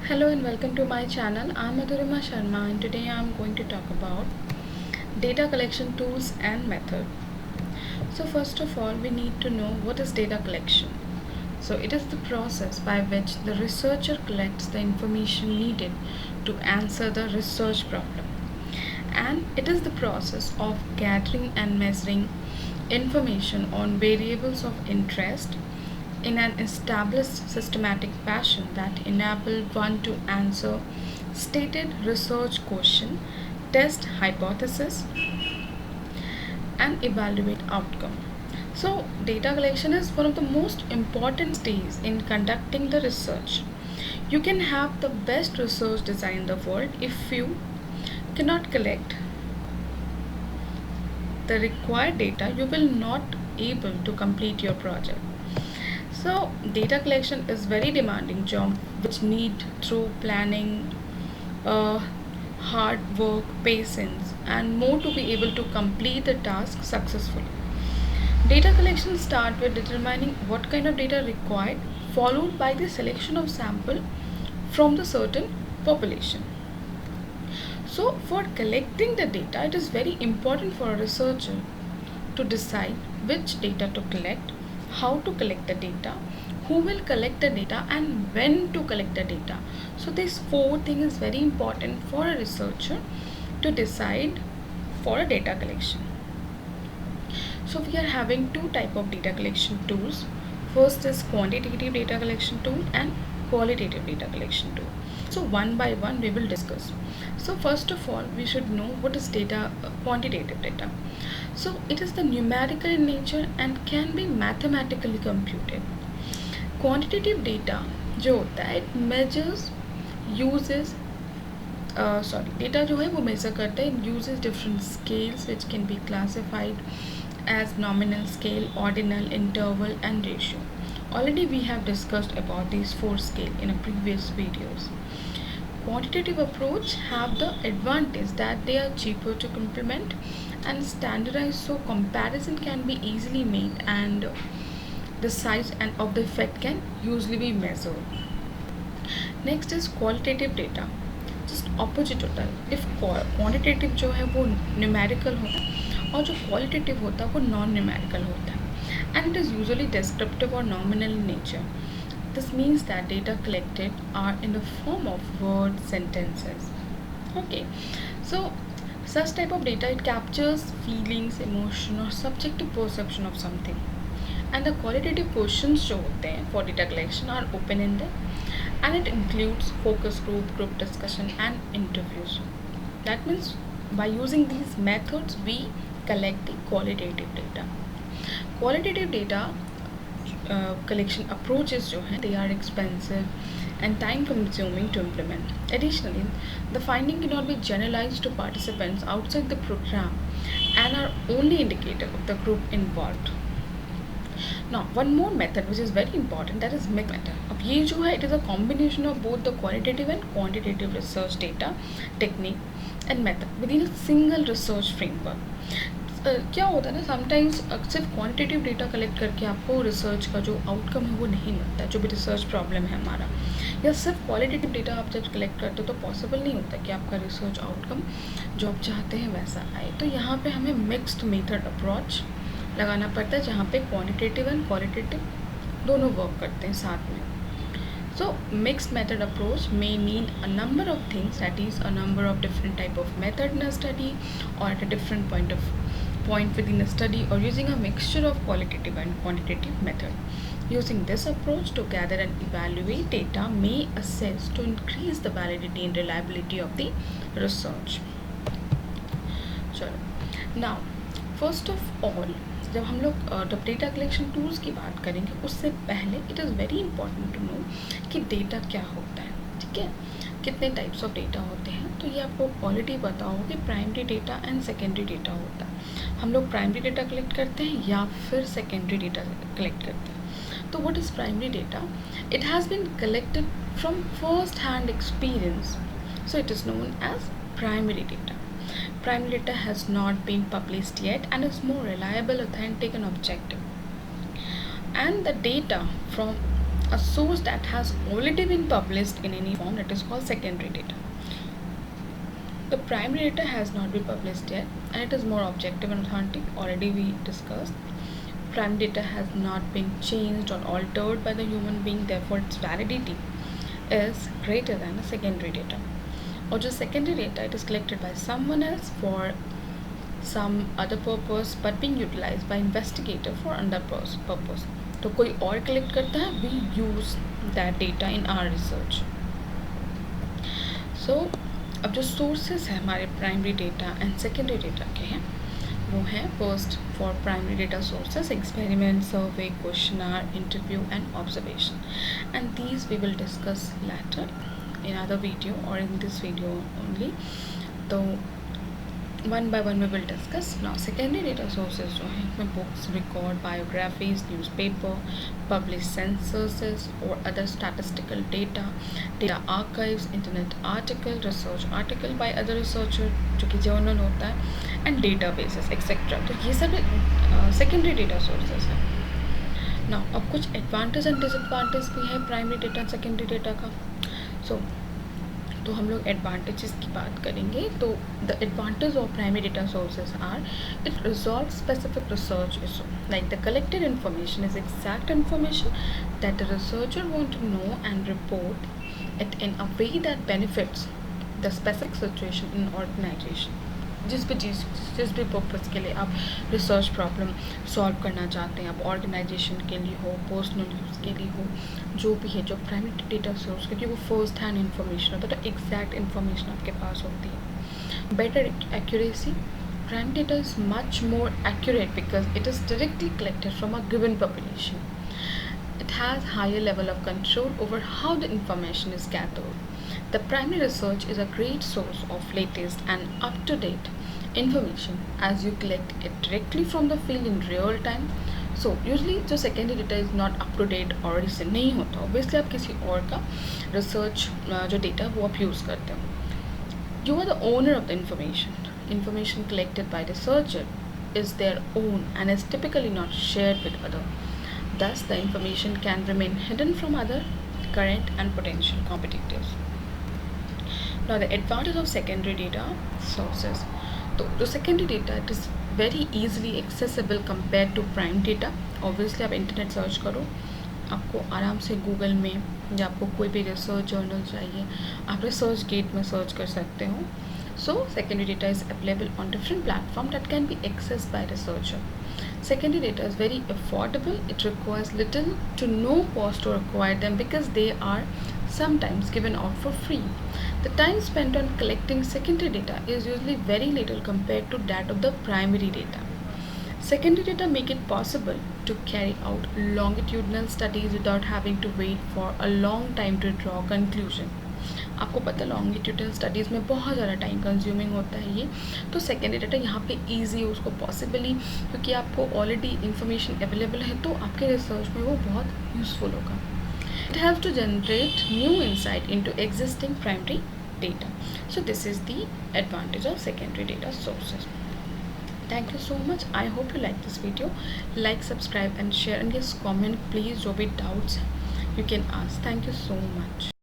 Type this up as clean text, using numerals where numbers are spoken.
Hello and welcome to my channel. I'm Madhurima Sharma and today I'm going to talk about data collection tools and method. So first of all, we need to know what is data collection. So it is the process by which the researcher collects the information needed to answer the research problem. And it is the process of gathering and measuring information on variables of interest in an established systematic fashion that enable one to answer stated research question, test hypothesis, and evaluate outcome. So, data collection is one of the most important stages in conducting the research. You can have the best research design in the world if you cannot collect the required data, you will not able to complete your project. So data collection is very demanding job which need through planning, uh, hard work, patience and more to be able to complete the task successfully. Data collection start with determining what kind of data required, followed by the selection of sample from the certain population. So for collecting the data, it is very important for a researcher to decide which data to collect, how to collect the data, who will collect the data and when to collect the data. So these four things is very important for a researcher to decide for a data collection. So we are having two type of data collection tools. First is quantitative data collection tool and qualitative data collection tool. So one by one we will discuss. So first of all we should know what is data quantitative data. So it is the numerical in nature and can be mathematically computed. Quantitative data जो होता है it measures uses data जो है वो measure करता है, it uses different scales which can be classified as nominal scale, ordinal, interval and ratio. Already we have discussed about these four scale in a previous videos. Quantitative approach have the advantage that they are cheaper to implement and standardized, so comparison can be easily made and the size and of the effect can usually be measured. Next is qualitative data, just opposite होता है. If quantitative जो है वो numerical होता है और जो qualitative होता है वो non-numerical होता है and it is usually descriptive or nominal in nature. This means that data collected are in the form of words, sentences. Okay, so such type of data it captures feelings, emotion or subjective perception of something. And the qualitative questions जो होते हैं for data collection are open-ended and it includes focus group, group discussion and interviews. That means by using these methods we collect the qualitative data. Qualitative data collection approaches जो हैं they are expensive and time consuming to implement. Additionally, the finding cannot be generalized to participants outside the program and are only indicative of the group involved. Now one more method which is very important, that is mixed method. अब ये जो है it is a combination of both the qualitative and quantitative research data technique and method within a single research framework. क्या होता है ना sometimes सिर्फ quantitative data collect करके आपको रिसर्च का जो आउटकम है वो नहीं मिलता है, जो भी रिसर्च प्रॉब्लम है हमारा, या सिर्फ क्वालिटेटिव डेटा आप जब कलेक्ट करते हो तो पॉसिबल नहीं होता कि आपका रिसर्च आउटकम जो आप चाहते हैं वैसा आए. तो यहाँ पे हमें मिक्स्ड मेथड अप्रोच लगाना पड़ता है जहाँ पे क्वांटिटेटिव एंड क्वालिटेटिव दोनों वर्क करते हैं साथ में. So mixed method approach may mean a number of things, that is a number of different type of method in a study or at a different point within a study, or using a mixture of qualitative and quantitative method. Using this approach to gather and evaluate data may assist to increase the validity and reliability of the research. चलो now first of all जब हम लोग जब data collection tools की बात करेंगे उससे पहले it is very important to know कि डेटा क्या होता है. ठीक है, कितने टाइप्स ऑफ डेटा होते हैं तो ये आपको ऑलरेडी पता होगा कि primary data and secondary data होता है. हम लोग प्राइमरी डेटा कलेक्ट करते हैं या फिर सेकेंडरी डेटा कलेक्ट करते हैं. तो what is primary data? It has been collected from first hand experience, so it is known as primary data. Primary data has not been published yet and is more reliable, authentic and objective. And the data from a source that has already been published in any form, that is called secondary data. The primary data has not been published yet, and it is more objective and authentic. Already we discussed. Primary data has not been changed or altered by the human being, therefore its validity is greater than the secondary data. Or just secondary data, it is collected by someone else for some other purpose but being utilized by investigator for another purpose. तो कोई और collect करता है, we use that data in our research. So अब जो sources है हमारे primary data and secondary data के हैं, वो हैं first for primary data sources experiment, survey, questionnaire, interview and observation, and these we will discuss later in other video or in this video only. तो one by one we will discuss. Now secondary data sources जो हैं इसमें books, record, biographies, newspaper, published censuses or other statistical data, data archives, internet article, research article by other researcher जो कि journal होता है, and databases etc. तो ये सब secondary data sources हैं. Now अब कुछ advantage and disadvantage भी है primary data and secondary data का. तो हम लोग एडवांटेजेस की बात करेंगे. तो the advantage of primary data sources are it resolve specific research issue like the collected information is exact information that the researcher want to know and report it in a way that benefits the specific situation in organisation. जिस भी purpose के लिए आप research problem solve करना चाहते हैं, आप organisation के लिए हो, पर्सनल यूज़ के लिए हो, जो भी है, जो प्राइमरी डेटा सोर्स, क्योंकि वो फर्स्ट हैंड इन्फॉर्मेशन होता है तो एग्जैक्ट इन्फॉर्मेशन आपके पास होती है. Better accuracy, primary data is much more accurate because it is directly collected from a given population. It has higher level of control over how the information is gathered. The primary research is a great source of latest and up-to-date information as you collect it directly from the field in real time. So usually जो secondary data is not up-to-date और इससे नहीं होता, obviously आप किसी और का research जो data वो आप use करते हो. You are the owner of the information. Information collected by the researcher is their own and is typically not shared with other. Thus, the information can remain hidden from other current and potential competitors. Now, the advantage of secondary data sources. So, the secondary data, it is very easily accessible compared to prime data. Obviously, आप internet search करो, आपको आराम से Google में या आपको कोई भी रिसर्च जर्नल चाहिए, आप रिसर्च गेट में सर्च कर सकते हो. So, secondary data is available on different platforms that can be accessed by researcher. Secondary data is very affordable. It requires little to no cost to acquire them because they are sometimes given out for free. The time spent on collecting secondary data is usually very little compared to that of the primary data. Secondary data make it possible to carry out longitudinal studies without having to wait for a long time to draw conclusion. आपको पता है longitudinal studies में बहुत ज़्यादा time consuming होता है ये, तो सेकेंडरी डाटा यहाँ पे इजी है उसको पॉसिबली, क्योंकि आपको ऑलरेडी इन्फॉर्मेशन अवेलेबल है तो आपके रिसर्च में वो बहुत यूज़फुल होगा. It have to generate new insight into existing primary data. So this is the advantage of secondary data sources. Thank you so much. I hope you like this video. Like, subscribe and share, and yes, comment please. जो भी doubts you can ask. Thank you so much.